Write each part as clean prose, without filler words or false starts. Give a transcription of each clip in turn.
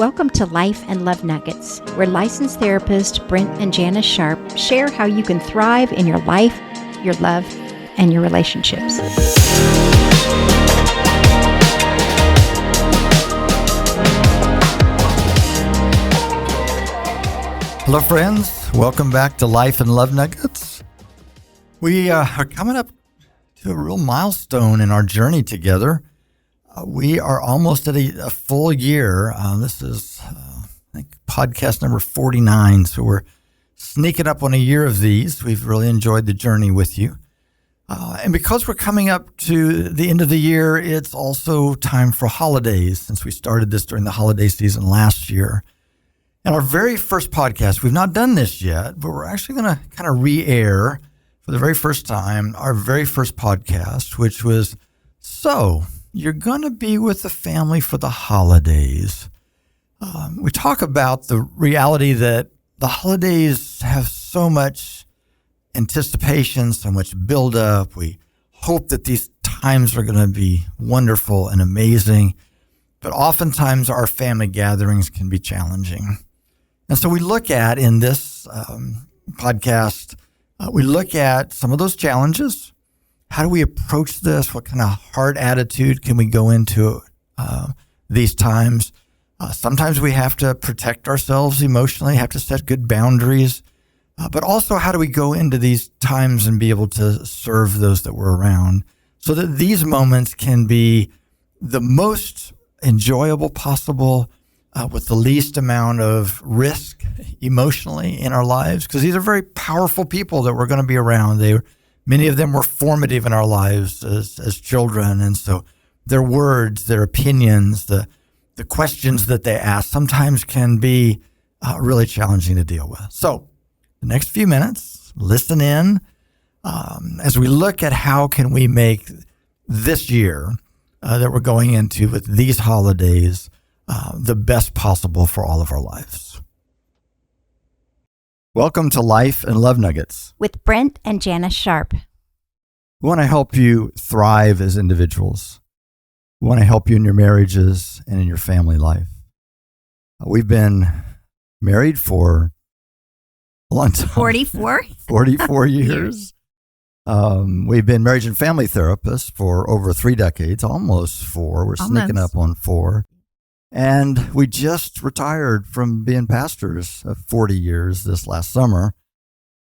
Welcome to Life and Love Nuggets, where licensed therapist Brent and Janis Sharp share how you can thrive in your life, your love, and your relationships. Hello, friends. Welcome back to Life and Love Nuggets. We are coming up to a real milestone in our journey together. We are almost at a full year. This is, I think, podcast number 49. So we're sneaking up on a year of these. We've really enjoyed the journey with you. And because we're coming up to the end of the year, it's also time for holidays, since we started this during the holiday season last year. And our very first podcast, we've not done this yet, but we're actually going to kind of re-air for the very first time our very first podcast, which was, so you're going to be with the family for the holidays. We talk about the reality that the holidays have so much anticipation, so much buildup. We hope that these times are going to be wonderful and amazing, but oftentimes our family gatherings can be challenging. And so we look at, in this podcast, we look at some of those challenges. How do we approach this? What kind of heart attitude can we go into these times? Sometimes we have to protect ourselves emotionally, have to set good boundaries. But also, how do we go into these times and be able to serve those that we're around so that these moments can be the most enjoyable possible, with the least amount of risk emotionally in our lives? Because these are very powerful people that we're going to be around. Many of them were formative in our lives as children. And so their words, their opinions, the questions that they ask sometimes can be really challenging to deal with. So the next few minutes, listen in as we look at how can we make this year that we're going into with these holidays the best possible for all of our lives. Welcome to Life and Love Nuggets With Brent and Janis Sharp. We want to help you thrive as individuals. We want to help you in your marriages and in your family life. We've been married for a long time. 44? 44 years. We've been marriage and family therapists for over 3 decades, almost 4. We're sneaking up on 4. And we just retired from being pastors of 40 years this last summer.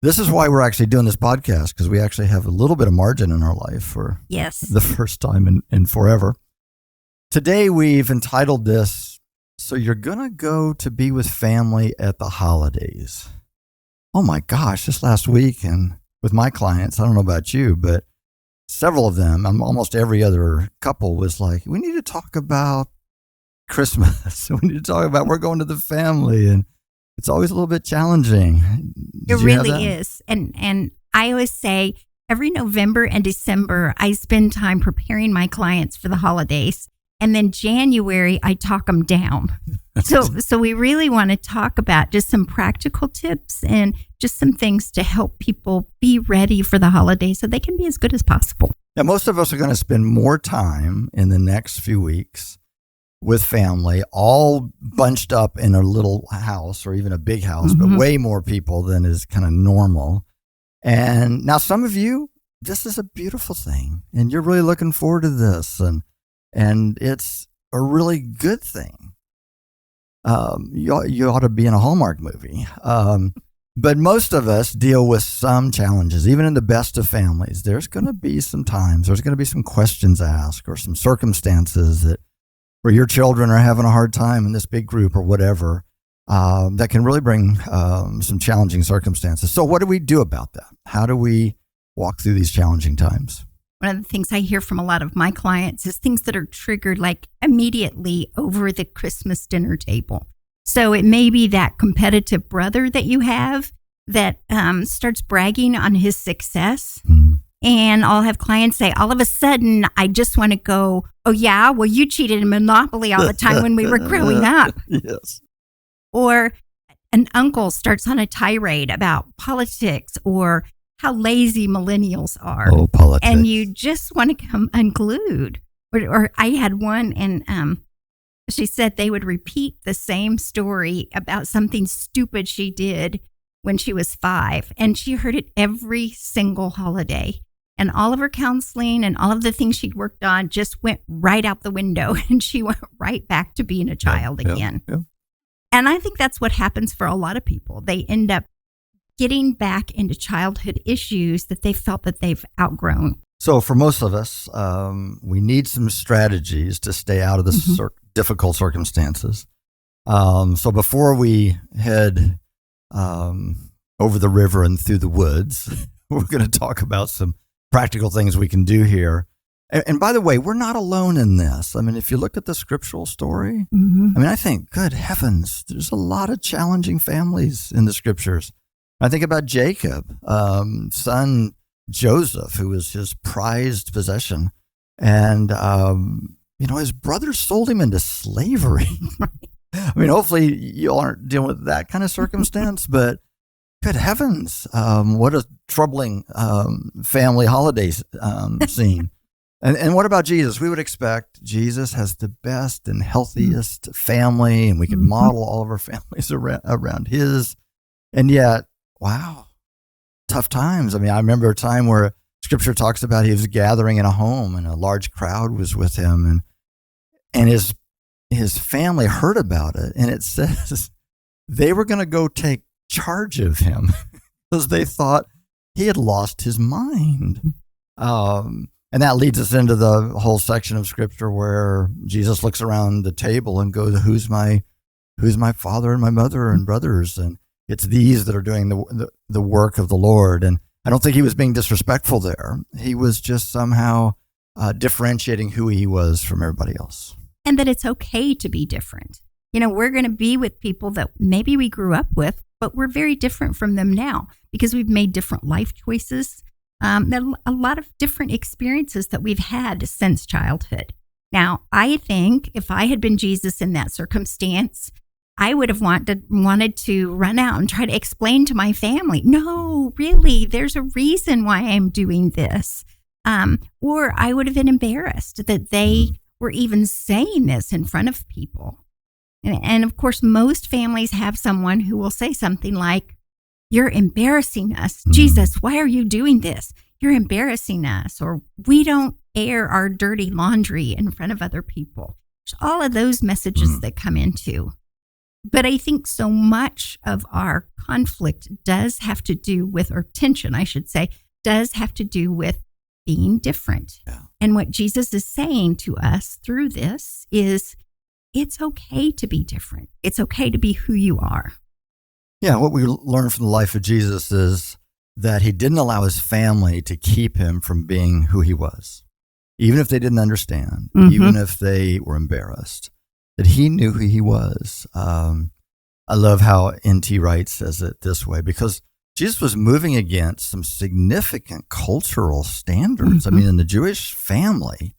This is why we're actually doing this podcast, because we actually have a little bit of margin in our life for the first time in forever. Today, we've entitled this, So You're Gonna Go to Be with Family at the Holidays. Oh my gosh, this last week, and with my clients, I don't know about you, but several of them, almost every other couple was like, we need to talk about Christmas. We need to talk about we're going to the family, and it's always a little bit challenging. It really is. And I always say every November and December, I spend time preparing my clients for the holidays. And then January, I talk them down. So we really want to talk about just some practical tips and just some things to help people be ready for the holidays so they can be as good as possible. Now, most of us are going to spend more time in the next few weeks with family, all bunched up in a little house or even a big house, but way more people than is kind of normal. And now some of you, this is a beautiful thing, and you're really looking forward to this, and it's a really good thing. You ought to be in a Hallmark movie. But most of us deal with some challenges, even in the best of families. There's going to be some times, there's going to be some questions asked or some circumstances where your children are having a hard time in this big group or whatever, that can really bring some challenging circumstances. So what do we do about that? How do we walk through these challenging times? One of the things I hear from a lot of my clients is things that are triggered like immediately over the Christmas dinner table. So it may be that competitive brother that you have that starts bragging on his success. And I'll have clients say, all of a sudden, I just want to go, oh, yeah, well, you cheated in Monopoly all the time when we were growing up. Yes. Or an uncle starts on a tirade about politics or how lazy millennials are. Oh, politics. And you just want to come unglued. Or I had one, and She said they would repeat the same story about something stupid she did when she was 5. And she heard it every single holiday. And all of her counseling and all of the things she'd worked on just went right out the window. And she went right back to being a child again. Yeah. And I think that's what happens for a lot of people. They end up getting back into childhood issues that they felt that they've outgrown. So for most of us, we need some strategies to stay out of the difficult circumstances. So before we head over the river and through the woods, we're going to talk about some practical things we can do here. And by the way, we're not alone in this. I mean, if you look at the scriptural story, I mean, I think, good heavens, there's a lot of challenging families in the scriptures. I think about Jacob, son Joseph, who was his prized possession. And, his brothers sold him into slavery. I mean, hopefully you aren't dealing with that kind of circumstance, but good heavens, what a troubling family holiday scene. And what about Jesus? We would expect Jesus has the best and healthiest family, and we could model all of our families around his. And yet, wow, tough times. I mean, I remember a time where Scripture talks about he was gathering in a home, and a large crowd was with him, and his family heard about it, and it says they were going to go take charge of him because they thought he had lost his mind. And that leads us into the whole section of Scripture where Jesus looks around the table and goes, who's my father and my mother and brothers? And it's these that are doing the work of the Lord. And I don't think he was being disrespectful there. He was just somehow differentiating who he was from everybody else. And that it's okay to be different. We're going to be with people that maybe we grew up with, but we're very different from them now because we've made different life choices. There are a lot of different experiences that we've had since childhood. Now, I think if I had been Jesus in that circumstance, I would have wanted to run out and try to explain to my family, no, really, there's a reason why I'm doing this. Or I would have been embarrassed that they were even saying this in front of people. And of course, most families have someone who will say something like, you're embarrassing us. Jesus, why are you doing this? You're embarrassing us. Or we don't air our dirty laundry in front of other people. There's all of those messages that come into. But I think so much of our conflict does have to do with, or tension, I should say, does have to do with being different. Yeah. And what Jesus is saying to us through this is, it's okay to be different. It's okay to be who you are. Yeah, what we learn from the life of Jesus is that he didn't allow his family to keep him from being who he was, even if they didn't understand, even if they were embarrassed, that he knew who he was. I love how N.T. Wright says it this way, because Jesus was moving against some significant cultural standards. I mean, in the Jewish family,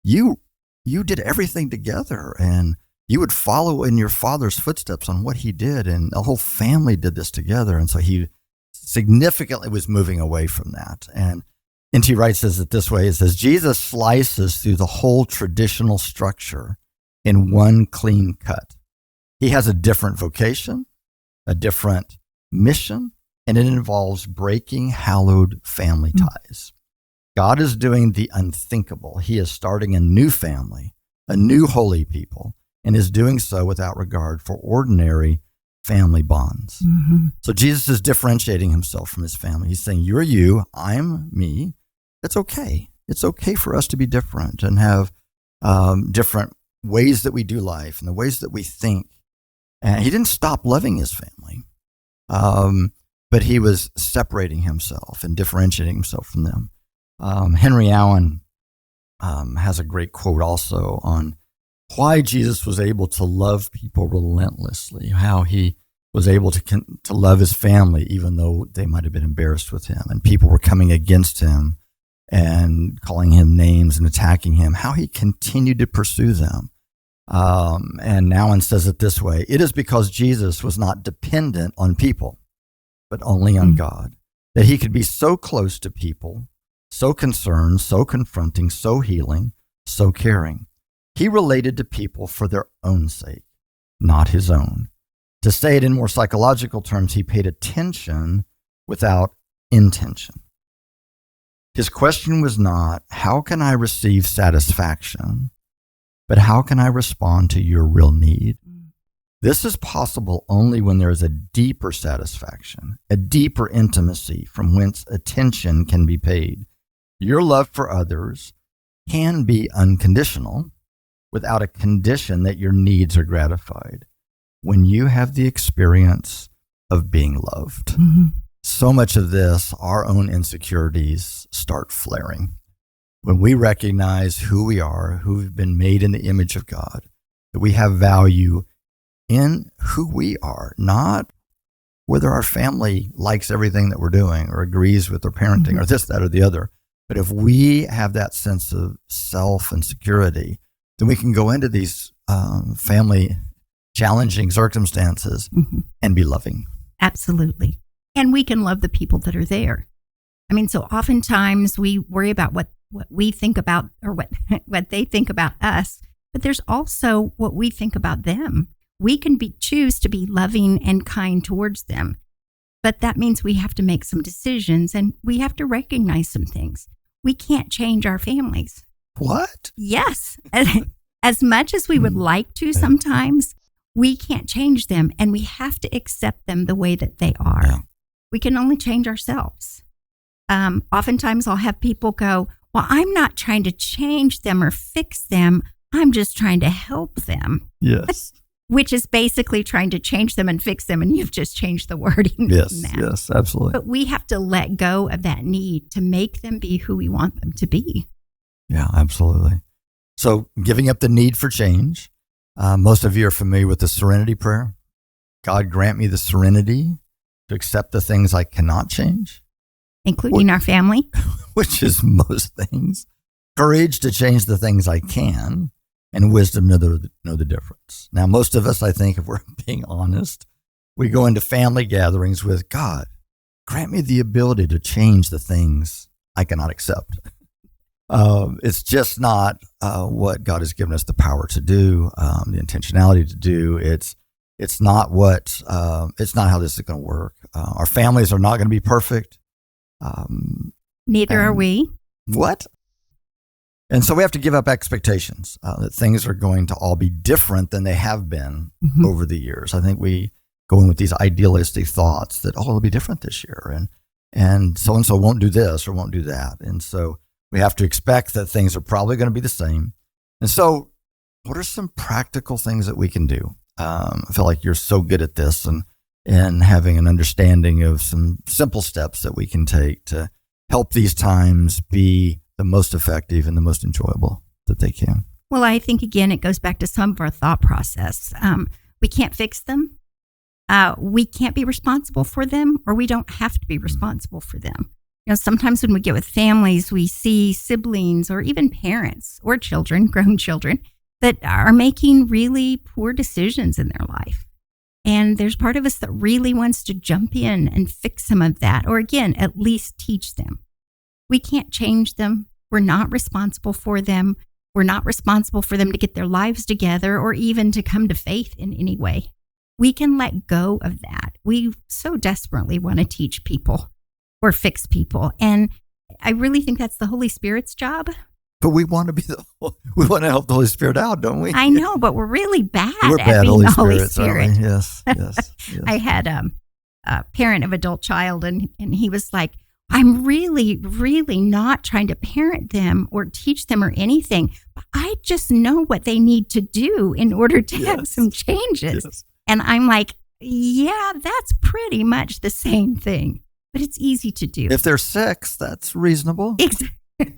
you did everything together, and you would follow in your father's footsteps on what he did, and the whole family did this together. And so he significantly was moving away from that. And N.T. Wright says it this way. It says, Jesus slices through the whole traditional structure in one clean cut. He has a different vocation, a different mission, and it involves breaking hallowed family ties. God is doing the unthinkable. He is starting a new family, a new holy people, and is doing so without regard for ordinary family bonds. So Jesus is differentiating himself from his family. He's saying, you're you, I'm me. It's okay. It's okay for us to be different and have different ways that we do life and the ways that we think. And he didn't stop loving his family, but he was separating himself and differentiating himself from them. Henry Allen has a great quote also on why Jesus was able to love people relentlessly, how he was able to love his family, even though they might have been embarrassed with him and people were coming against him and calling him names and attacking him, how he continued to pursue them. And Allen says it this way: it is because Jesus was not dependent on people, but only on God, that he could be so close to people, so concerned, so confronting, so healing, so caring. He related to people for their own sake, not his own. To say it in more psychological terms, he paid attention without intention. His question was not, how can I receive satisfaction, but how can I respond to your real need? This is possible only when there is a deeper satisfaction, a deeper intimacy from whence attention can be paid. Your love for others can be unconditional without a condition that your needs are gratified. When you have the experience of being loved, so much of this, our own insecurities start flaring. When we recognize who we are, who we've been made in the image of God, that we have value in who we are, not whether our family likes everything that we're doing or agrees with our parenting or this, that, or the other. But if we have that sense of self and security, then we can go into these family challenging circumstances and be loving. Absolutely. And we can love the people that are there. I mean, so oftentimes we worry about what we think about or what they think about us, but there's also what we think about them. We can choose to be loving and kind towards them, but that means we have to make some decisions and we have to recognize some things. We can't change our families. What? Yes. As much as we would like to sometimes, we can't change them and we have to accept them the way that they are. Yeah. We can only change ourselves. Oftentimes I'll have people go, well, I'm not trying to change them or fix them. I'm just trying to help them. Yes. Which is basically trying to change them and fix them. And you've just changed the wording. Yes, absolutely. But we have to let go of that need to make them be who we want them to be. Yeah, absolutely. So giving up the need for change. Most of you are familiar with the serenity prayer. God grant me the serenity to accept the things I cannot change. Including our family. Which is most things. Courage to change the things I can. And wisdom to know the difference. Now, most of us, I think, if we're being honest, we go into family gatherings with, God, grant me the ability to change the things I cannot accept. It's just not what God has given us the power to do, the intentionality to do. It's not it's not how this is going to work. Our families are not going to be perfect. Neither are we. What? And so we have to give up expectations that things are going to all be different than they have been over the years. I think we go in with these idealistic thoughts that, it'll be different this year. And so-and-so won't do this or won't do that. And so we have to expect that things are probably going to be the same. And so what are some practical things that we can do? I feel like you're so good at this and having an understanding of some simple steps that we can take to help these times be the most effective and the most enjoyable that they can. Well, I think, again, it goes back to some of our thought process. We can't fix them. We can't be responsible for them, or we don't have to be responsible for them. You know, sometimes when we get with families, we see siblings or even parents or children, grown children, that are making really poor decisions in their life. And there's part of us that really wants to jump in and fix some of that, or again, at least teach them. We can't change them. We're not responsible for them. We're not responsible for them to get their lives together or even to come to faith in any way. We can let go of that. We so desperately want to teach people or fix people. And I really think that's the Holy Spirit's job. But we want to we want to help the Holy Spirit out, don't we? I know, but we're really bad We're at bad being Holy the Holy Spirits, Spirit. aren't we? Yes. I had a parent of adult child, and he was like, I'm really, really not trying to parent them or teach them or anything. But I just know what they need to do in order to have some changes. Yes. And I'm like, yeah, that's pretty much the same thing, but it's easy to do. If they're 6, that's reasonable.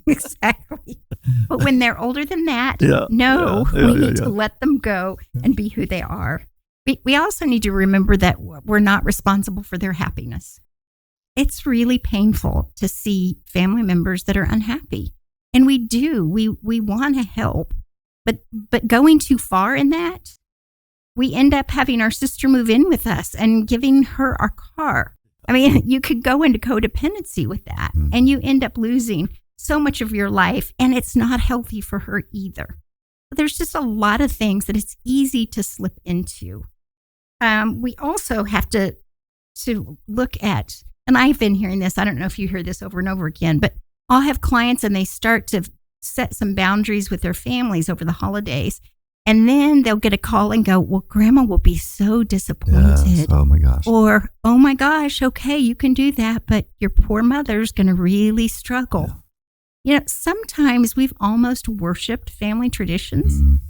Exactly. But when they're older than that, we need to let them go and be who they are. We also need to remember that we're not responsible for their happiness. It's really painful to see family members that are unhappy. And we want to help, but going too far in that, we end up having our sister move in with us and giving her our car. I mean, you could go into codependency with that, and you end up losing so much of your life, and it's not healthy for her either. there's just a lot of things that it's easy to slip into. We also have to look at, and I've been hearing this, I don't know if you hear this over and over again, but I'll have clients and they start to set some boundaries with their families over the holidays. And then they'll get a call and go, well, grandma will be so disappointed. Yes. Oh my gosh. Or, oh my gosh, okay, you can do that, but your poor mother's going to really struggle. Yeah. You know, sometimes we've almost worshiped family traditions.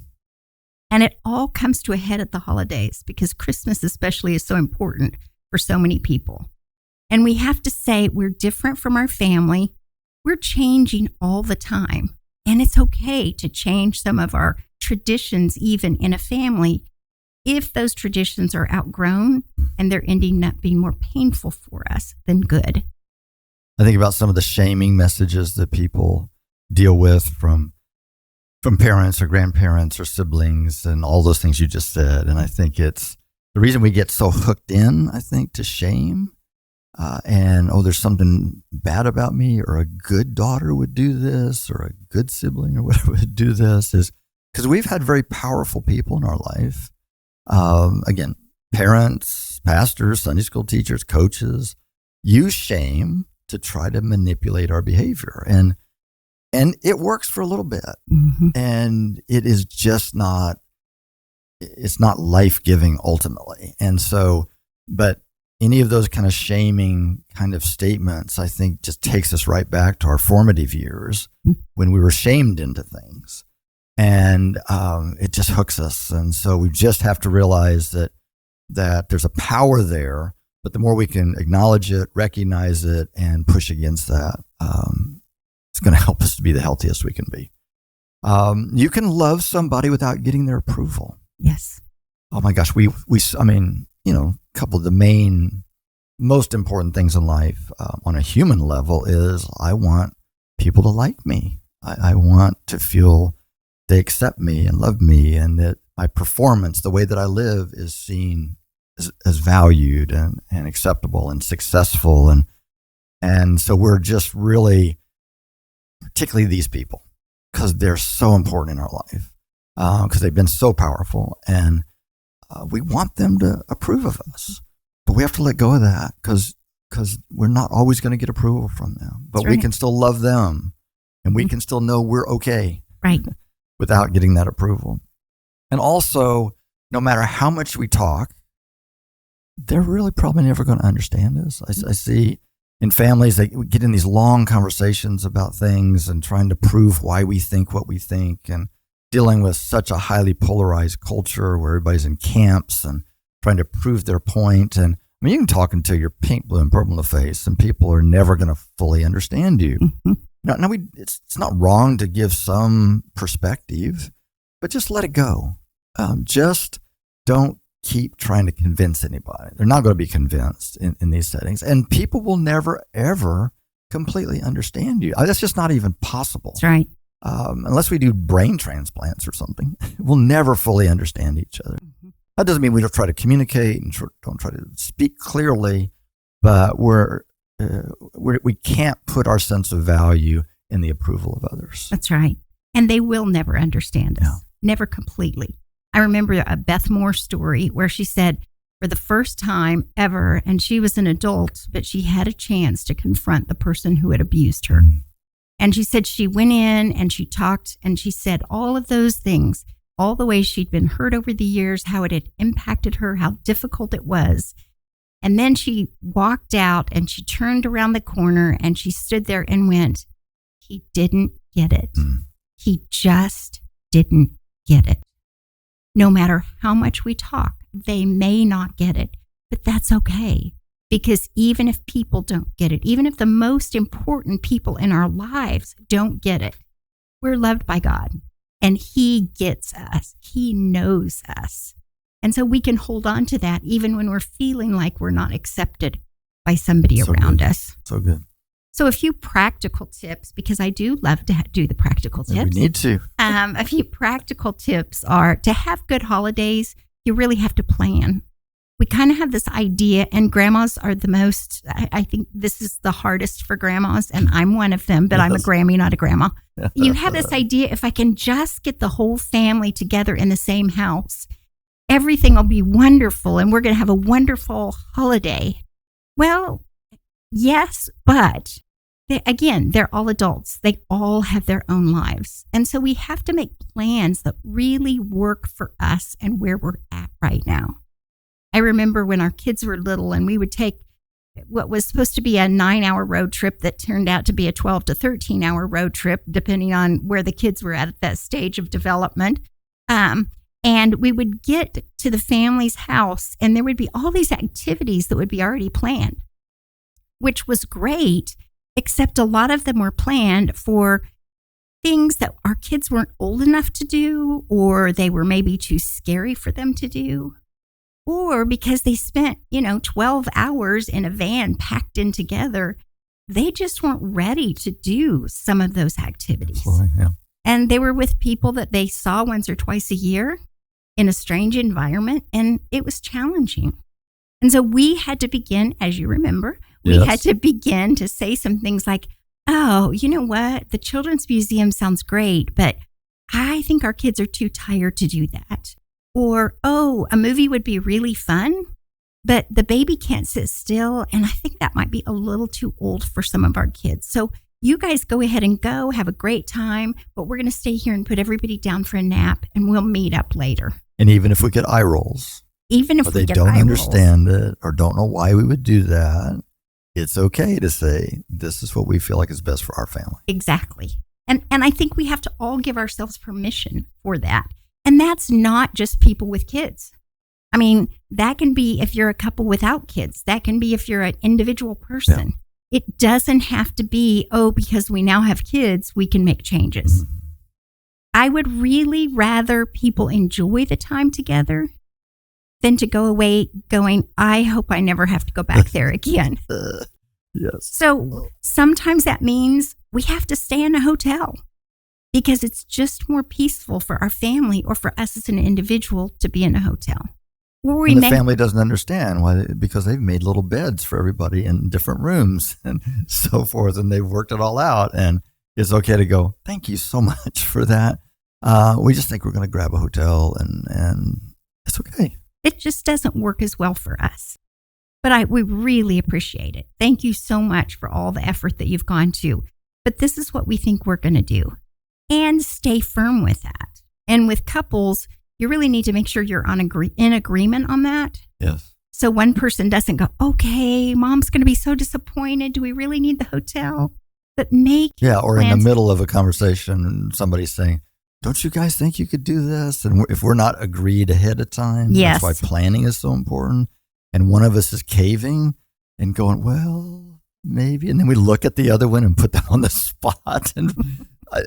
And it all comes to a head at the holidays because Christmas especially is so important for so many people. And we have to say we're different from our family. We're changing all the time. And it's okay to change some of our traditions, even in a family, if those traditions are outgrown and they're ending up being more painful for us than good. I think about some of the shaming messages that people deal with from parents or grandparents or siblings and all those things you just said. And I think it's the reason we get so hooked in, I think, to shame. And, there's something bad about me, or a good daughter would do this, or a good sibling or whatever would do this, is because we've had very powerful people in our life. Again, parents, pastors, Sunday school teachers, coaches, use shame to try to manipulate our behavior. And it works for a little bit. Mm-hmm. And it is just not, it's not life-giving ultimately. And so, but any of those kind of shaming kind of statements, I think, just takes us right back to our formative years when we were shamed into things. And it just hooks us. And so we just have to realize that there's a power there, but the more we can acknowledge it, recognize it, and push against that, it's going to help us to be the healthiest we can be. You can love somebody without getting their approval. Yes. Oh my gosh, I mean, a couple of the most important things in life on a human level is I want people to like me. I want to feel they accept me and love me, and that my performance, the way that I live, is seen as valued and acceptable and successful. And so we're just really, particularly these people, because they're so important in our life, because they've been so powerful, and we want them to approve of us. But we have to let go of that because we're not always going to get approval from them. But we can still love them, and we can still know we're okay. Right. Without getting that approval. And also, no matter how much we talk, they're really probably never going to understand us. I see in families, they get in these long conversations about things and trying to prove why we think what we think, and dealing with such a highly polarized culture where everybody's in camps and trying to prove their point. And I mean, you can talk until you're pink, blue, and purple in the face, and people are never going to fully understand you. Mm-hmm. No, it's not wrong to give some perspective, but just let it go. Just don't keep trying to convince anybody. They're not going to be convinced in these settings. And people will never, ever completely understand you. That's just not even possible. That's right. Unless we do brain transplants or something, we'll never fully understand each other. Mm-hmm. That doesn't mean we don't try to communicate and don't try to speak clearly, but we can't put our sense of value in the approval of others. That's right. And they will never understand us. No. Never completely. I remember a Beth Moore story where she said for the first time ever, and she was an adult, but she had a chance to confront the person who had abused her. Mm-hmm. And she said she went in and she talked and she said all of those things, all the ways she'd been hurt over the years, how it had impacted her, how difficult it was. And then she walked out and she turned around the corner and she stood there and went, he didn't get it. Mm. He just didn't get it. No matter how much we talk, they may not get it, but that's okay. Because even if people don't get it, even if the most important people in our lives don't get it, we're loved by God and He gets us. He knows us. And so we can hold on to that even when we're feeling like we're not accepted by somebody around us. So good. So a few practical tips, because I do love to do the practical tips. We need to. A few practical tips are to have good holidays, you really have to plan. we kind of have this idea, and grandmas are the most, I think this is the hardest for grandmas, and I'm one of them, but I'm a Grammy, not a grandma. You have this idea, if I can just get the whole family together in the same house, everything will be wonderful, and we're going to have a wonderful holiday. Well, yes, but they're all adults. They all have their own lives. And so we have to make plans that really work for us and where we're at right now. I remember when our kids were little and we would take what was supposed to be a 9-hour road trip that turned out to be a 12 to 13-hour road trip, depending on where the kids were at that stage of development. And we would get to the family's house and there would be all these activities that would be already planned, which was great, except a lot of them were planned for things that our kids weren't old enough to do, or they were maybe too scary for them to do, or because they spent, 12 hours in a van packed in together, they just weren't ready to do some of those activities. Absolutely, yeah. And they were with people that they saw once or twice a year in a strange environment, and it was challenging. And so we had to begin, as you remember, had to begin to say some things like, oh, you know what? The Children's Museum sounds great, but I think our kids are too tired to do that. Or, oh, a movie would be really fun, but the baby can't sit still, and I think that might be a little too old for some of our kids. So you guys go ahead and go, have a great time, but we're going to stay here and put everybody down for a nap, and we'll meet up later. And even if we get eye rolls, even if they don't understand it or don't know why we would do that, it's okay to say, this is what we feel like is best for our family. Exactly. And I think we have to all give ourselves permission for that. And that's not just people with kids. I mean, that can be if you're a couple without kids. That can be if you're an individual person. Yeah. It doesn't have to be, because we now have kids, we can make changes. Mm-hmm. I would really rather people enjoy the time together than to go away going, I hope I never have to go back there again. Yes. So sometimes that means we have to stay in a hotel because it's just more peaceful for our family or for us as an individual to be in a hotel. Or the family doesn't understand why, because they've made little beds for everybody in different rooms and so forth, and they've worked it all out. And it's okay to go, thank you so much for that. We just think we're going to grab a hotel, and it's okay. It just doesn't work as well for us. But we really appreciate it. Thank you so much for all the effort that you've gone to. But this is what we think we're going to do. And stay firm with that. And with couples, you really need to make sure you're in agreement on that. Yes. So one person doesn't go, okay, mom's going to be so disappointed. Do we really need the hotel? But or in the middle of a conversation, somebody's saying, don't you guys think you could do this? And if we're not agreed ahead of time, yes. That's why planning is so important. And one of us is caving and going, well, maybe. And then we look at the other one and put them on the spot. And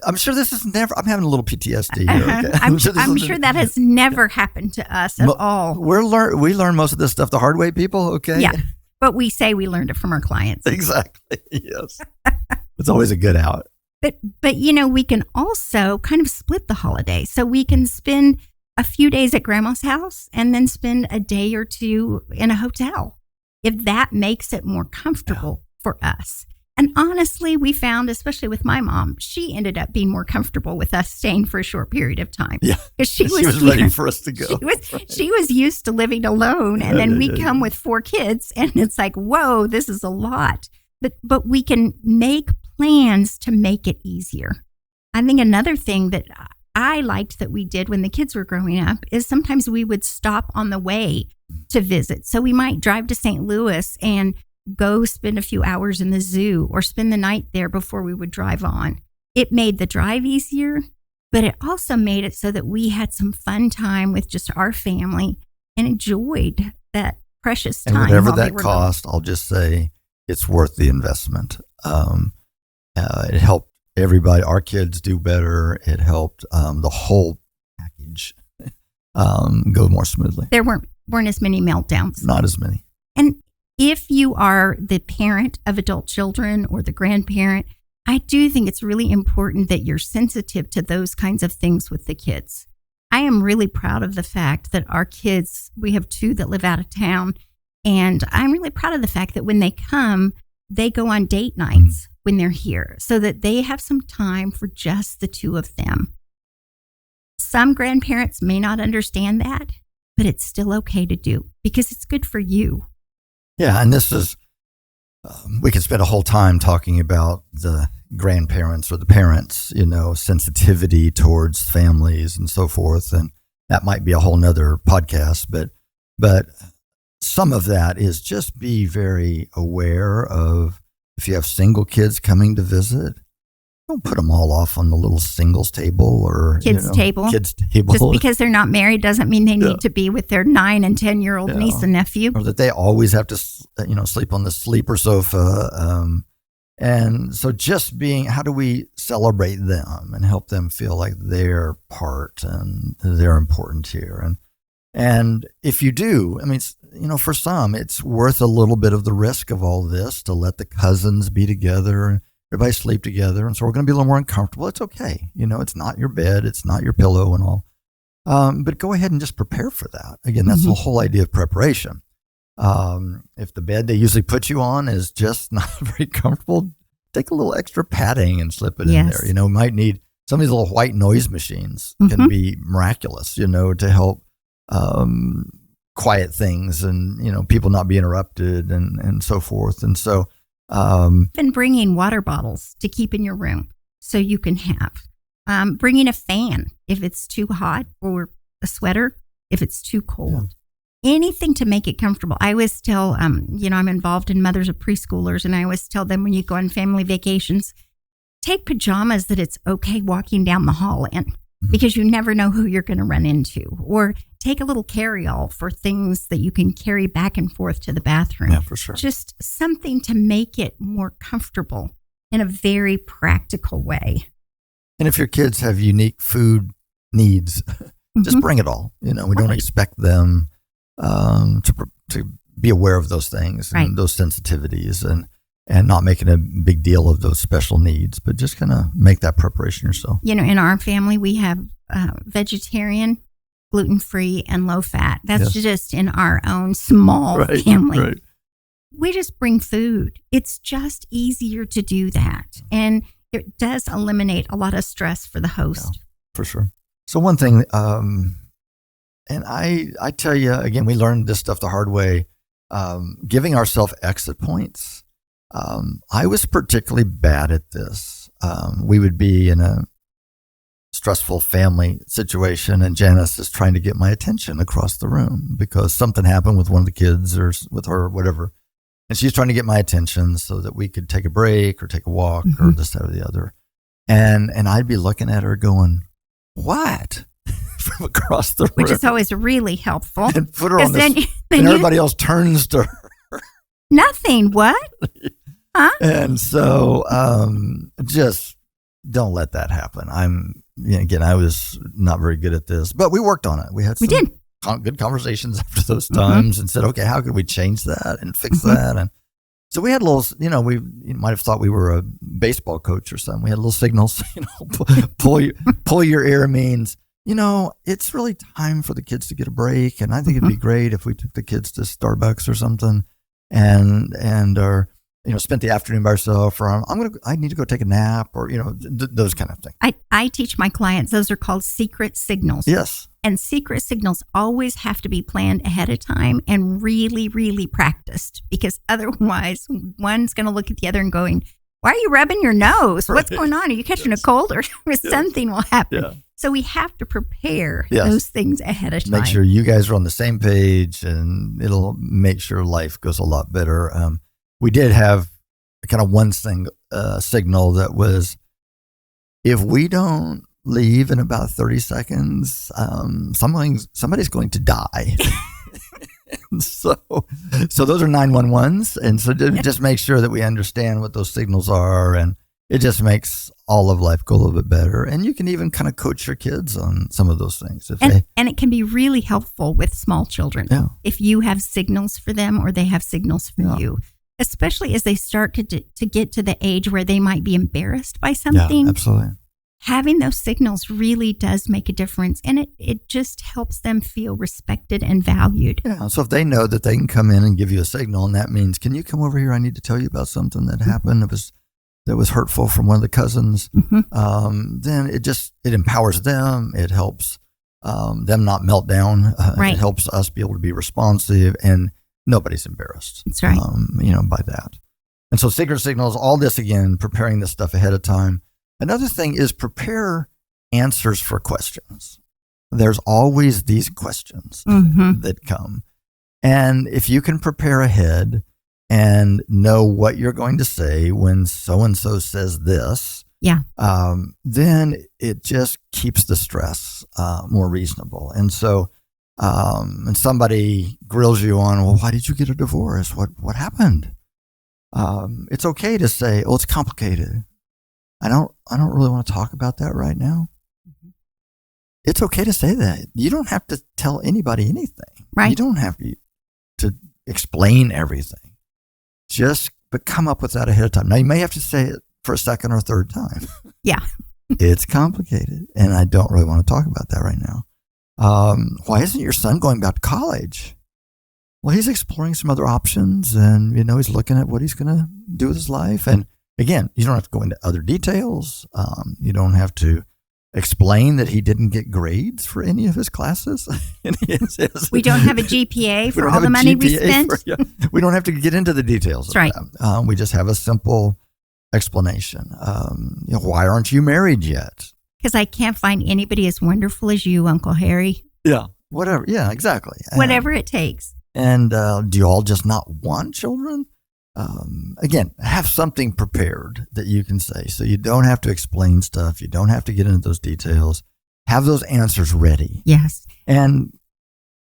I'm sure this is never, I'm having a little PTSD here. Okay? I'm sure that has never happened to us at all. We learn most of this stuff the hard way, people, okay? Yeah, but we say we learned it from our clients. Exactly, yes. It's always a good out. But we can also kind of split the holiday. So we can spend a few days at grandma's house and then spend a day or two in a hotel, if that makes it more comfortable for us. And honestly, we found, especially with my mom, she ended up being more comfortable with us staying for a short period of time. Yeah, because she was ready for us to go. She was used to living alone, and then we come with 4 kids, and it's like, whoa, this is a lot. But we can make plans to make it easier. I think another thing that I liked that we did when the kids were growing up is sometimes we would stop on the way to visit. So we might drive to St. Louis and go spend a few hours in the zoo or spend the night there before we would drive on. It made the drive easier, but it also made it so that we had some fun time with just our family and enjoyed that precious time. And whatever that cost, I'll just say it's worth the investment. It helped everybody, our kids do better. It helped the whole package go more smoothly. There weren't as many meltdowns. Not as many. And if you are the parent of adult children or the grandparent, I do think it's really important that you're sensitive to those kinds of things with the kids. I am really proud of the fact that our kids, we have 2 that live out of town, and I'm really proud of the fact that when they come, they go on date nights when they're here so that they have some time for just the 2 of them. Some grandparents may not understand that, but it's still okay to do because it's good for you. Yeah, and this is, we could spend a whole time talking about the grandparents or the parents, sensitivity towards families and so forth. And that might be a whole nother podcast, but some of that is just be very aware of if you have single kids coming to visit, don't put them all off on the little singles table or kids table. Just because they're not married doesn't mean they need to be with their 9 and 10-year-old niece and nephew. Or that they always have to, sleep on the sleeper sofa. And so just how do we celebrate them and help them feel like they're part and they're important here? And if you do, for some, it's worth a little bit of the risk of all this to let the cousins be together and everybody sleep together. And so we're going to be a little more uncomfortable. It's okay. It's not your bed. It's not your pillow and all. But go ahead and just prepare for that. Again, that's the whole idea of preparation. If the bed they usually put you on is just not very comfortable, take a little extra padding and slip it in there. You might need some of these little white noise machines can be miraculous, to help quiet things and, people not be interrupted and so forth. And so, been bringing water bottles to keep in your room so you can have, bringing a fan if it's too hot or a sweater if it's too cold. Anything to make it comfortable. I always tell, I'm involved in mothers of preschoolers, and I always tell them when you go on family vacations, take pajamas that it's okay walking down the hall in because you never know who you're going to run into. Or take a little carry-all for things that you can carry back and forth to the bathroom. Yeah, for sure. Just something to make it more comfortable in a very practical way. And if your kids have unique food needs, just bring it all. We don't expect them to be aware of those things and those sensitivities and not making a big deal of those special needs, but just kind of make that preparation yourself. In our family, we have vegetarian, gluten-free, and low-fat. That's just in our own small family. Right. We just bring food. It's just easier to do that. And it does eliminate a lot of stress for the host. Yeah, for sure. So one thing, and I tell you, again, we learned this stuff the hard way, giving ourselves exit points. I was particularly bad at this. We would be in a stressful family situation and Janis is trying to get my attention across the room because something happened with one of the kids or with her or whatever. And she's trying to get my attention so that we could take a break or take a walk or this, that, or the other. And I'd be looking at her going, what? From across the room. Which is always really helpful. And put her on this, and everybody else turns to her. Nothing. What? Huh? And so just don't let that happen. I was not very good at this, but we worked on it. We had some good conversations after those times and said, okay, how could we change that and fix that? And so we had little, you might have thought we were a baseball coach or something. We had little signals, pull your ear means, it's really time for the kids to get a break. And I think it'd be great if we took the kids to Starbucks or something and or, spent the afternoon by ourselves, or I need to go take a nap, or, those kind of things. I teach my clients, those are called secret signals. Yes. And secret signals always have to be planned ahead of time and really, really practiced, because otherwise one's going to look at the other and going, why are you rubbing your nose? What's going on? Are you catching a cold or something will happen? Yeah. So we have to prepare those things ahead of time. Make sure you guys are on the same page, and it'll make sure life goes a lot better. We did have kind of one signal that was, if we don't leave in about 30 seconds, somebody's going to die. So those are 911s. And so just make sure that we understand what those signals are. And it just makes all of life go a little bit better. And you can even kind of coach your kids on some of those things. And it can be really helpful with small children. Yeah. If you have signals for them or they have signals for you, especially as they start to get to the age where they might be embarrassed by something. Yeah, absolutely. having those signals really does make a difference. And it just helps them feel respected and valued. Yeah. So if they know that they can come in and give you a signal, and that means, can you come over here? I need to tell you about something that happened that was hurtful from one of the cousins. Then it empowers them. It helps them not melt down. Right. It helps us be able to be responsive, and nobody's embarrassed. That's right. By that. And so secret signals, all this again, preparing this stuff ahead of time. Another thing is prepare answers for questions. There's always these questions that come. And if you can prepare ahead and know what you're going to say when so-and-so says this, then it just keeps the stress more reasonable. And so, and somebody grills you on, well, why did you get a divorce? What happened? It's okay to say, oh, it's complicated. I don't really want to talk about that right now. It's okay to say that. You don't have to tell anybody anything. Right. You don't have to explain everything. But come up with that ahead of time. Now, you may have to say it for a second or third time. Yeah. It's complicated, and I don't really want to talk about that right now. Why isn't your son going back to college? Well, he's exploring some other options, and he's looking at what he's going to do with his life. And again, you don't have to go into other details. You don't have to explain that he didn't get grades for any of his classes. We don't have a GPA for all the money we spent. We don't have to get into the details. That's right. That. We just have a simple explanation. Why aren't you married yet? Because I can't find anybody as wonderful as you, Uncle Harry. Yeah, whatever. Yeah, exactly. Whatever it takes. And do you all just not want children? Again, have something prepared that you can say, so you don't have to explain stuff. You don't have to get into those details. Have those answers ready. Yes. And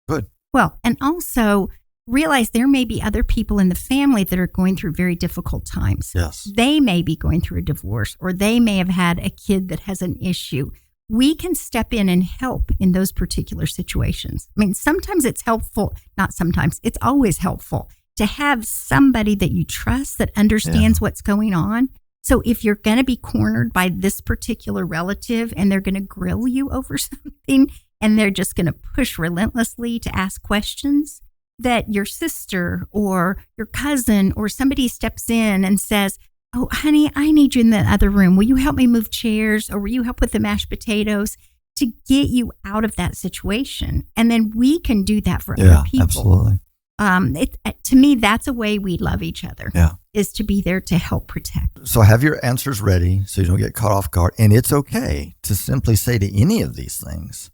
good. Well, and also realize there may be other people in the family that are going through very difficult times. Yes. They may be going through a divorce, or they may have had a kid that has an issue. We can step in and help in those particular situations. I mean, sometimes it's helpful, not sometimes, it's always helpful to have somebody that you trust that understands what's going on. So if you're going to be cornered by this particular relative and they're going to grill you over something and they're just going to push relentlessly to ask questions, that your sister or your cousin or somebody steps in and says, oh, honey, I need you in the other room. Will you help me move chairs, or will you help with the mashed potatoes, to get you out of that situation? And then we can do that for other people. Absolutely. To me, that's a way we love each other, is to be there to help protect. So have your answers ready so you don't get caught off guard. And it's okay to simply say to any of these things,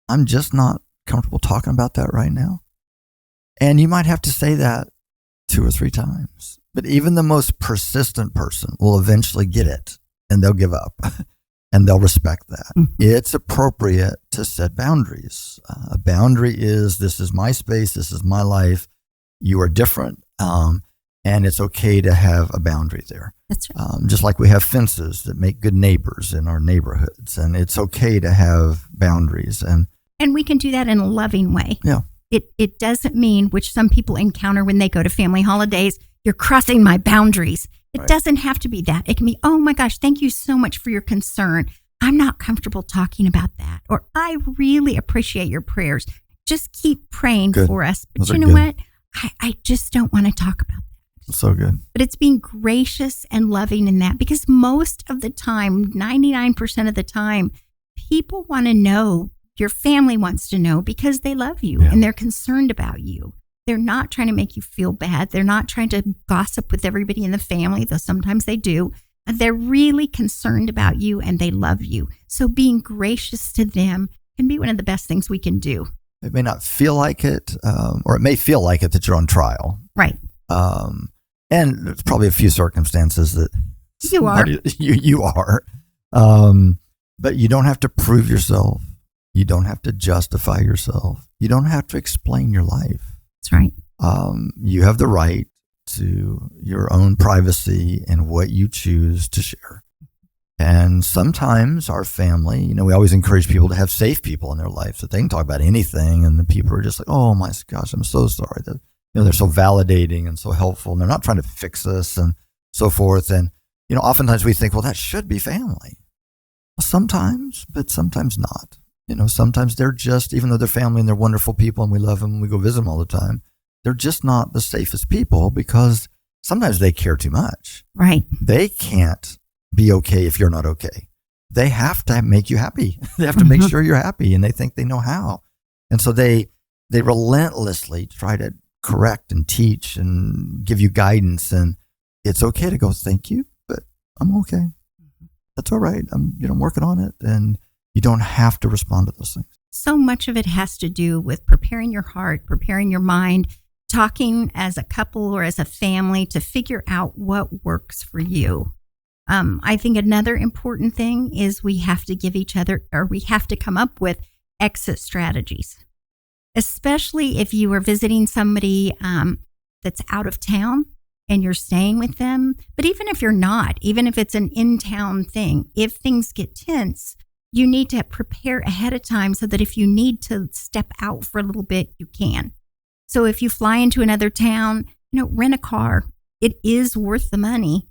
I'm just not comfortable talking about that right now. And you might have to say that 2 or 3 times. But even the most persistent person will eventually get it, and they'll give up and they'll respect that. Mm-hmm. It's appropriate to set boundaries. A boundary is, this is my space, this is my life. You are different, and it's okay to have a boundary there. That's right. Just like we have fences that make good neighbors in our neighborhoods, and it's okay to have boundaries. And we can do that in a loving way. Yeah. It doesn't mean, which some people encounter when they go to family holidays, you're crossing my boundaries. It doesn't have to be that. It can be, oh my gosh, thank you so much for your concern. I'm not comfortable talking about that. Or I really appreciate your prayers. Just keep praying for us. But you know what? I just don't want to talk about that. So good. But it's being gracious and loving in that, because most of the time, 99% of the time, people want to know, your family wants to know, because they love you and they're concerned about you. They're not trying to make you feel bad. They're not trying to gossip with everybody in the family, though sometimes they do. They're really concerned about you and they love you. So being gracious to them can be one of the best things we can do. It may not feel like it, or it may feel like it that you're on trial. Right. And there's probably a few circumstances that you are. You are. But you don't have to prove yourself. You don't have to justify yourself. You don't have to explain your life. That's right. You have the right to your own privacy and what you choose to share. And sometimes our family, we always encourage people to have safe people in their life that they can talk about anything. And the people are just like, oh my gosh, I'm so sorry. That, they're so validating and so helpful. And they're not trying to fix us and so forth. And, oftentimes we think, well, that should be family. Sometimes, but sometimes not. Sometimes they're just, even though they're family and they're wonderful people and we love them and we go visit them all the time, they're just not the safest people because sometimes they care too much. Right. They can't be okay if you're not okay. They have to make you happy. They have to make sure you're happy, and they think they know how. And so they relentlessly try to correct and teach and give you guidance. And it's okay to go, thank you, but I'm okay. That's all right. I'm working on it. And you don't have to respond to those things. So much of it has to do with preparing your heart, preparing your mind, talking as a couple or as a family to figure out what works for you. I think another important thing is we have to give each other, or we have to come up with exit strategies, especially if you are visiting somebody that's out of town and you're staying with them. But even if you're not, even if it's an in-town thing, if things get tense, you need to prepare ahead of time so that if you need to step out for a little bit, you can. So if you fly into another town, rent a car. It is worth the money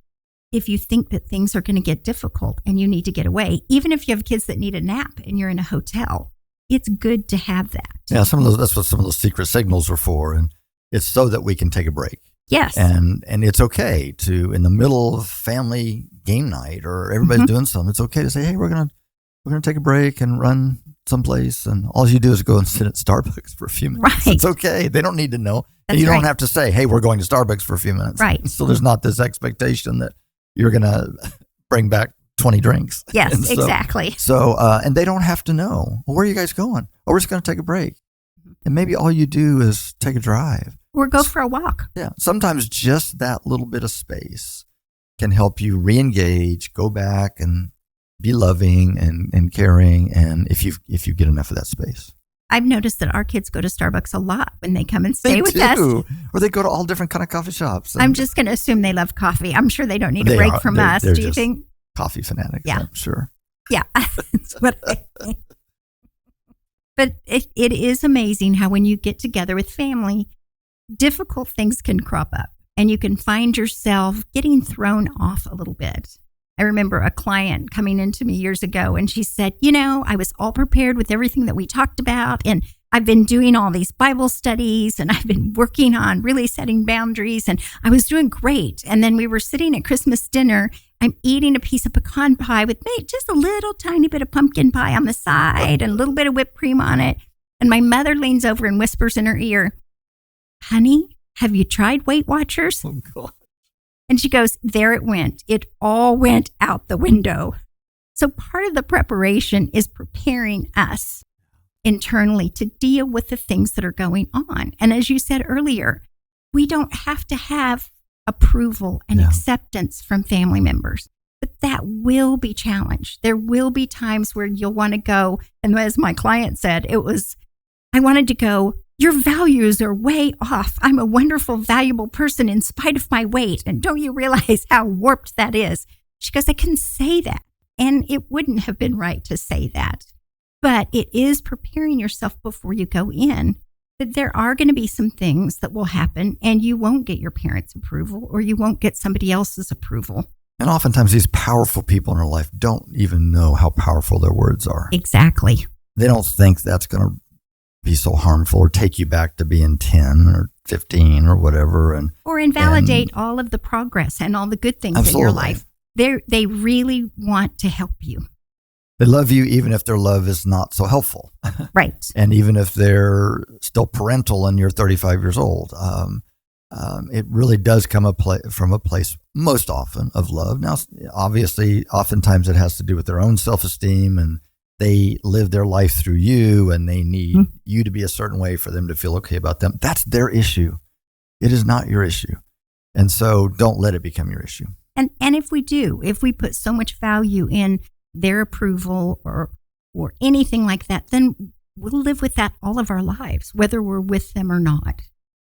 if you think that things are going to get difficult and you need to get away. Even if you have kids that need a nap and you're in a hotel, it's good to have that. Yeah, that's what some of those secret signals are for. And it's so that we can take a break. Yes. And it's okay to, in the middle of family game night or everybody's doing something, it's okay to say, hey, we're going to take a break and run someplace. And all you do is go and sit at Starbucks for a few minutes. Right. It's okay. They don't need to know. That's and you right. don't have to say, hey, we're going to Starbucks for a few minutes. Right. So there's not this expectation that you're going to bring back 20 drinks. Yes, exactly. So, and they don't have to know, well, where are you guys going? Oh, we're just going to take a break. And maybe all you do is take a drive. Or go for a walk. Yeah. Sometimes just that little bit of space can help you re-engage, go back and be loving and caring. And if you get enough of that space. I've noticed that our kids go to Starbucks a lot when they come and stay with us. Or they go to all different kind of coffee shops. I'm just going to assume they love coffee. I'm sure they don't need a break from us. Do you think? Coffee fanatics, Yeah. I'm sure. Yeah, that's what I think. But it is amazing how when you get together with family, difficult things can crop up and you can find yourself getting thrown off a little bit. I remember a client coming into me years ago and she said, I was all prepared with everything that we talked about. And I've been doing all these Bible studies and I've been working on really setting boundaries and I was doing great. And then we were sitting at Christmas dinner. I'm eating a piece of pecan pie with just a little tiny bit of pumpkin pie on the side and a little bit of whipped cream on it. And my mother leans over and whispers in her ear, honey, have you tried Weight Watchers? Oh, God. And she goes, there it went. It all went out the window. So part of the preparation is preparing us internally to deal with the things that are going on. And as you said earlier, we don't have to have approval and acceptance from family members, but that will be challenged. There will be times where you'll want to go. And as my client said, I wanted to go, your values are way off. I'm a wonderful, valuable person in spite of my weight. And don't you realize how warped that is? She goes, I couldn't say that. And it wouldn't have been right to say that. But it is preparing yourself before you go in that there are going to be some things that will happen and you won't get your parents' approval or you won't get somebody else's approval. And oftentimes these powerful people in our life don't even know how powerful their words are. Exactly. They don't think that's going to be so harmful or take you back to being 10 or 15 or whatever. Or invalidate all of the progress and all the good things in your life. They really want to help you. They love you even if their love is not so helpful. Right. And even if they're still parental and you're 35 years old. It really does come from a place most often of love. Now, obviously, oftentimes it has to do with their own self-esteem and they live their life through you and they need you to be a certain way for them to feel okay about them. That's their issue. It is not your issue. And so don't let it become your issue. And if we put so much value in their approval or anything like that, then we'll live with that all of our lives, whether we're with them or not.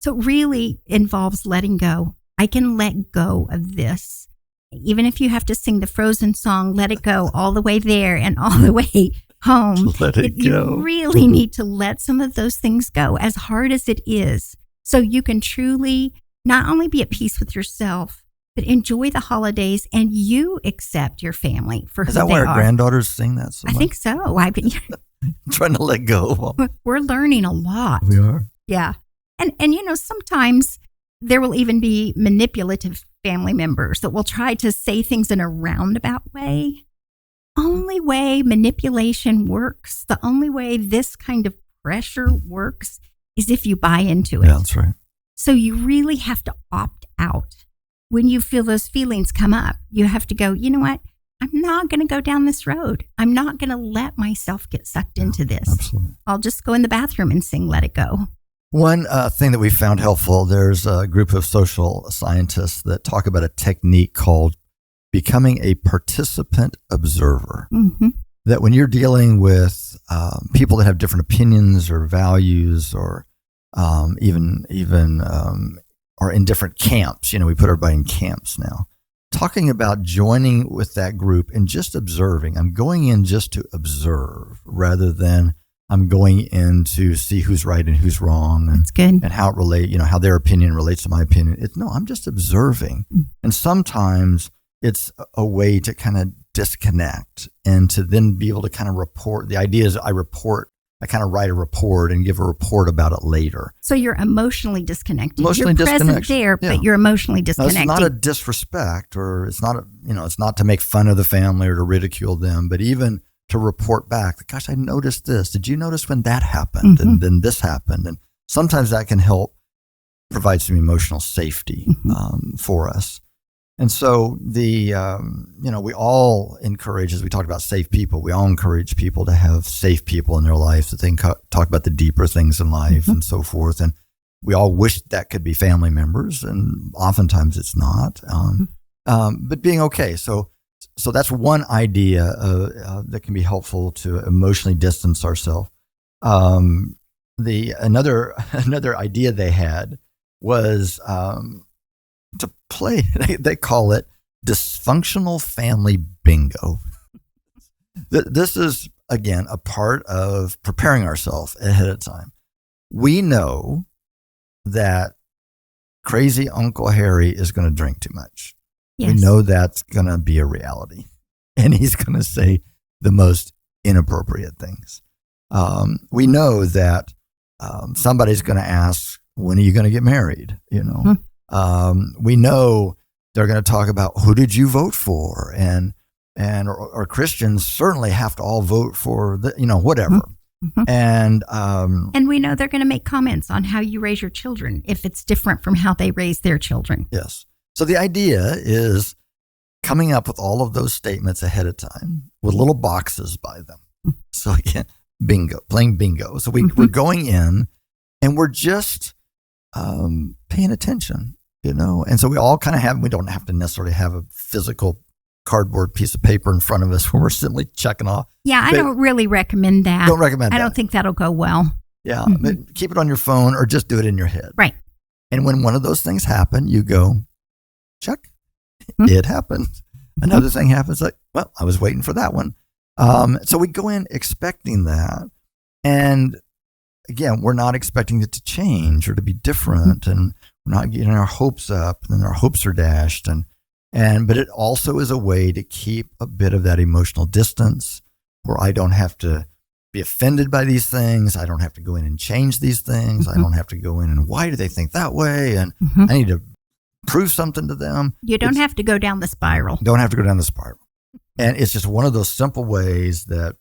So it really involves letting go. I can let go of this. Even if you have to sing the Frozen song, let it go all the way there and all the way home. Let it go. You really need to let some of those things go, as hard as it is, so you can truly not only be at peace with yourself, but enjoy the holidays and you accept your family for who they are. Is that why our granddaughters sing that so much? I think so. I've been trying to let go. We're learning a lot. We are. Yeah. And sometimes there will even be manipulative family members that will try to say things in a roundabout way. Only way manipulation works, the only way this kind of pressure works is if you buy into it. Yeah, that's right. So you really have to opt out. When you feel those feelings come up, you have to go, you know what? I'm not going to go down this road. I'm not going to let myself get sucked into this. Absolutely. I'll just go in the bathroom and sing Let It Go. One thing that we found helpful, there's a group of social scientists that talk about a technique called becoming a participant observer. Mm-hmm. That when you're dealing with people that have different opinions or values or even are in different camps, we put everybody in camps now, talking about joining with that group and just observing. I'm going in just to observe rather than I'm going in to see who's right and who's wrong and, That's good. and how it relate, how their opinion relates to my opinion. No, I'm just observing. Mm-hmm. And sometimes it's a way to kind of disconnect and to then be able to kind of report. The idea is I kind of write a report and give a report about it later. So you're emotionally disconnected. Emotionally you're present disconnected. there, Yeah. but you're emotionally disconnected. Now, it's not a disrespect, or it's not it's not to make fun of the family or to ridicule them, but even to report back, gosh, I noticed this. Did you notice when that happened? Mm-hmm. And then this happened. And sometimes that can help provide some emotional safety for us. And so we all encourage, as we talked about safe people, we all encourage people to have safe people in their lives that they can talk about the deeper things in life and so forth. And we all wish that could be family members, and oftentimes it's not. But being okay. So that's one idea that can be helpful to emotionally distance ourselves. Another idea they had was to play, they call it dysfunctional family bingo. This is, again, a part of preparing ourselves ahead of time. We know that crazy Uncle Harry is going to drink too much. Yes. We know that's going to be a reality. And he's going to say the most inappropriate things. We know that somebody's going to ask, when are you going to get married? We know they're going to talk about who did you vote for, or Christians certainly have to all vote for whatever. Mm-hmm. And we know they're going to make comments on how you raise your children if it's different from how they raise their children. Yes. So the idea is coming up with all of those statements ahead of time with little boxes by them. So again, playing bingo. So we're going in and we're just paying attention, and so we all kind of we don't have to necessarily have a physical cardboard piece of paper in front of us where we're simply checking off. Yeah, I don't really recommend that. Don't recommend that. I don't think that'll go well. Yeah, but keep it on your phone or just do it in your head. Right. And when one of those things happen, you go, check, it happened. Another thing happens, like, well, I was waiting for that one. So we go in expecting that. And again, we're not expecting it to change or to be different, and we're not getting our hopes up, and then our hopes are dashed. But it also is a way to keep a bit of that emotional distance where I don't have to be offended by these things. I don't have to go in and change these things. I don't have to go in and why do they think that way? And I need to prove something to them. You don't have to go down the spiral. Don't have to go down the spiral. And it's just one of those simple ways that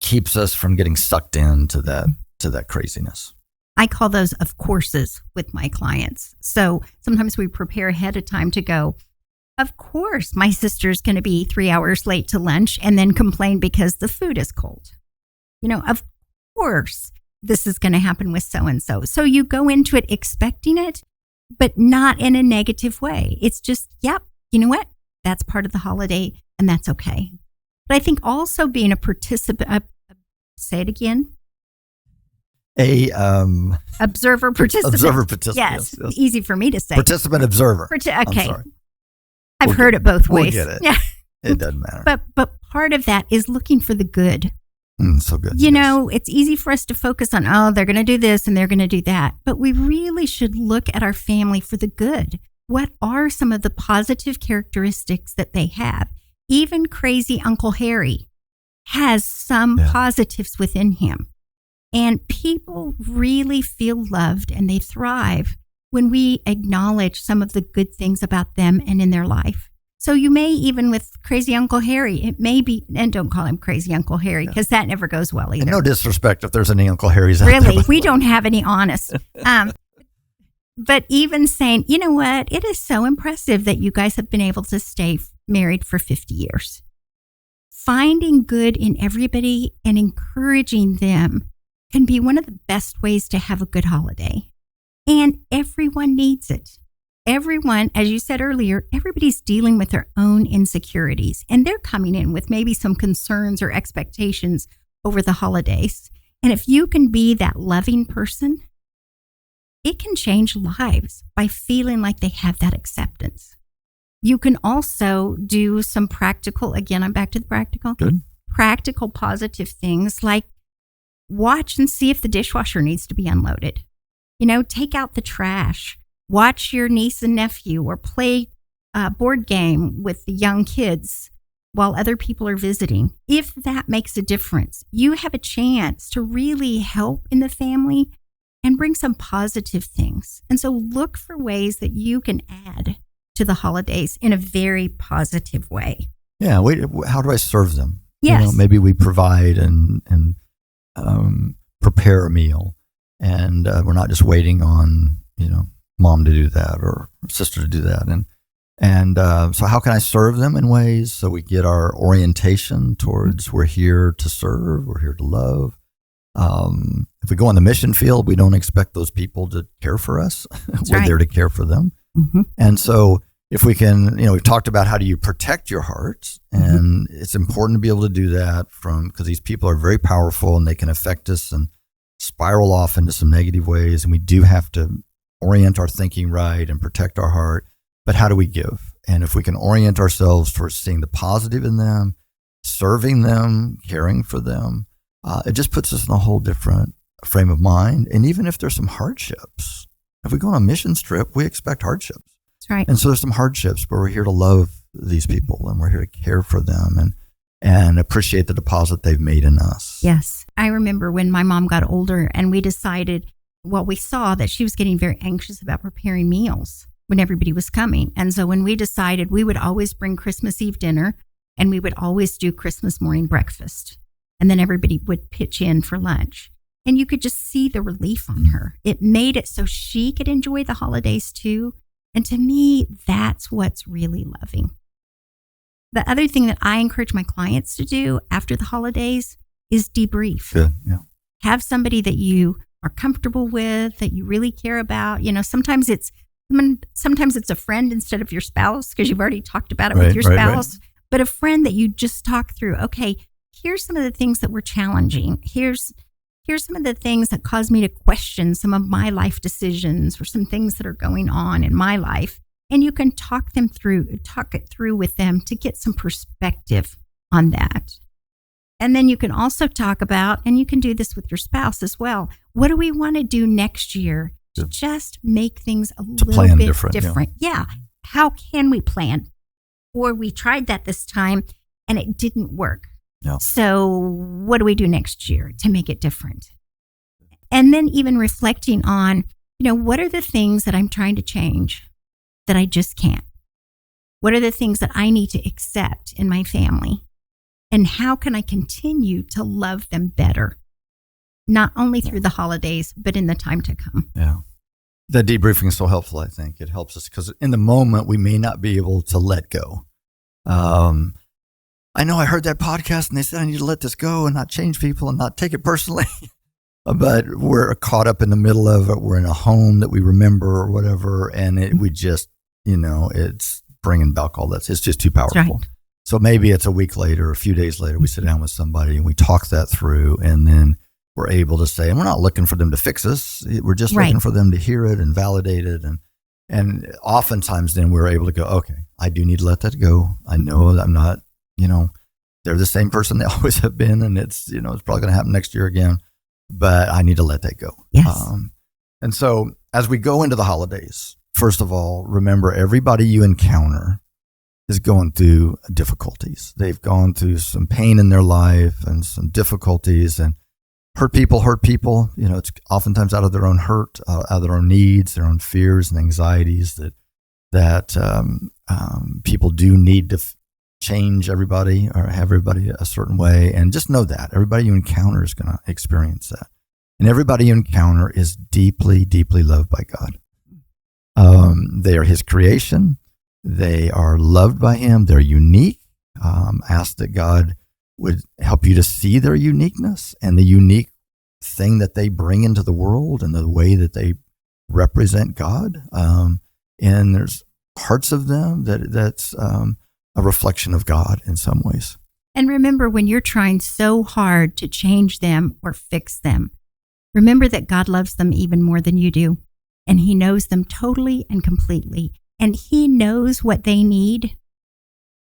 keeps us from getting sucked into that craziness. I call those of courses with my clients. So sometimes we prepare ahead of time to go, of course, my sister's going to be 3 hours late to lunch and then complain because the food is cold. Of course, this is going to happen with so-and-so. So you go into it expecting it, but not in a negative way. It's just, yep, you know what? That's part of the holiday and that's okay. But I think also being a participant, say it again. Observer participant. Observer participant. Yes, easy for me to say. Participant observer. Okay. I'm sorry. I've heard it both ways. We'll get it. Yeah. It doesn't matter. But part of that is looking for the good. So good. It's easy for us to focus on, they're going to do this and they're going to do that. But we really should look at our family for the good. what are some of the positive characteristics that they have. Even crazy Uncle Harry has some positives within him. And people really feel loved and they thrive when we acknowledge some of the good things about them and in their life. So you may, even with crazy Uncle Harry, it may be, and don't call him crazy Uncle Harry because that never goes well either. And no disrespect if there's any Uncle Harrys out there. Really, we don't have any honest. But even saying, you know what, it is so impressive that you guys have been able to stay married for 50 years. Finding good in everybody and encouraging them can be one of the best ways to have a good holiday. And everyone needs it. Everyone, as you said earlier, everybody's dealing with their own insecurities, and they're coming in with maybe some concerns or expectations over the holidays. And if you can be that loving person, it can change lives by feeling like they have that acceptance. You can also do some practical, again, I'm back to the practical, practical positive things like watch and see if the dishwasher needs to be unloaded. You know, take out the trash. Watch your niece and nephew or play a board game with the young kids while other people are visiting. If that makes a difference, you have a chance to really help in the family and bring some positive things. And so look for ways that you can add to the holidays in a very positive way. Yeah. How do I serve them? Yes. You know, maybe we provide and prepare a meal, and we're not just waiting on, mom to do that or sister to do that. And so how can I serve them in ways so we get our orientation towards we're here to serve, we're here to love. If we go on the mission field, we don't expect those people to care for us. We're there to care for them. Mm-hmm. And so if we can, we've talked about how do you protect your heart, and it's important to be able to do that because these people are very powerful and they can affect us and spiral off into some negative ways. And we do have to orient our thinking right and protect our heart. But how do we give? And if we can orient ourselves towards seeing the positive in them, serving them, caring for them, it just puts us in a whole different frame of mind. And even if there's some hardships, if we go on a mission trip, we expect hardships. That's right. And so there's some hardships, but we're here to love these people and we're here to care for them and appreciate the deposit they've made in us. Yes. I remember when my mom got older and we decided, we saw that she was getting very anxious about preparing meals when everybody was coming. And so when we decided we would always bring Christmas Eve dinner and we would always do Christmas morning breakfast. And then everybody would pitch in for lunch. And you could just see the relief on her. It made it so she could enjoy the holidays too. And to me, that's what's really loving. The other thing that I encourage my clients to do after the holidays is debrief. Good, yeah. Have somebody that you are comfortable with, that you really care about. Sometimes it's a friend instead of your spouse because you've already talked about it with your spouse. Right. But a friend that you just talk through, okay, here's some of the things that were challenging. Here's some of the things that caused me to question some of my life decisions or some things that are going on in my life. And you can talk it through with them to get some perspective on that. And then you can also talk about, and you can do this with your spouse as well, what do we want to do next year to just make things a little bit different? Yeah. How can we plan? Or we tried that this time and it didn't work. Yeah. So what do we do next year to make it different? And then even reflecting on, what are the things that I'm trying to change that I just can't? What are the things that I need to accept in my family? And how can I continue to love them better? Not only through the holidays, but in the time to come. Yeah. That debriefing is so helpful, I think. It helps us because in the moment, we may not be able to let go. I know I heard that podcast and they said I need to let this go and not change people and not take it personally. But we're caught up in the middle of it. We're in a home that we remember or whatever. And we just, it's bringing back all that. It's just too powerful. Right. So maybe it's a week later, a few days later, we sit down with somebody and we talk that through. And then we're able to say, and we're not looking for them to fix us. We're just looking for them to hear it and validate it. And oftentimes then we're able to go, okay, I do need to let that go. I know that I'm not, they're the same person they always have been. And it's, it's probably going to happen next year again, but I need to let that go. Yes. And so as we go into the holidays, first of all, remember everybody you encounter is going through difficulties. They've gone through some pain in their life and some difficulties, and hurt people. It's oftentimes out of their own hurt, out of their own needs, their own fears and anxieties that people do need to change everybody or have everybody a certain way. And just know that everybody you encounter is going to experience that. And everybody you encounter is deeply, deeply loved by God. They are his creation. They are loved by him. They're unique. Ask that God would help you to see their uniqueness and the unique thing that they bring into the world and the way that they represent God. And there's parts of them that's a reflection of God in some ways. And remember, when you're trying so hard to change them or fix them, remember that God loves them even more than you do. And he knows them totally and completely. And he knows what they need.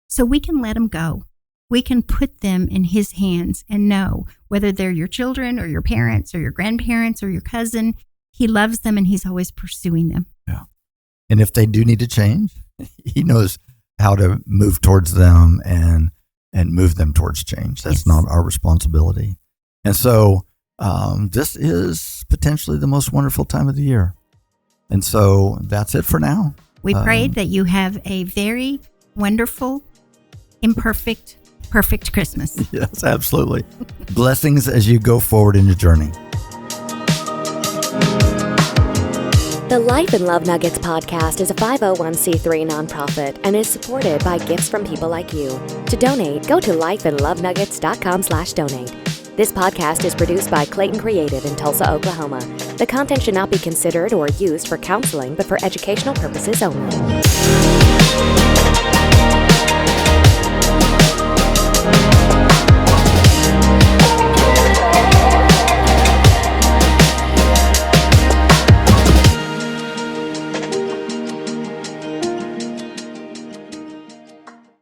So we can let them go. We can put them in his hands and know whether they're your children or your parents or your grandparents or your cousin, he loves them and he's always pursuing them. Yeah. And if they do need to change, he knows how to move towards them and move them towards change. That's not our responsibility. And so this is potentially the most wonderful time of the year. And so that's it for now. We pray that you have a very wonderful, imperfect, perfect Christmas. Yes, absolutely. Blessings as you go forward in your journey. The Life and Love Nuggets podcast is a 501c3 nonprofit and is supported by gifts from people like you. To donate, go to lifeandlovenuggets.com/donate. This podcast is produced by Clayton Creative in Tulsa, Oklahoma. The content should not be considered or used for counseling, but for educational purposes only.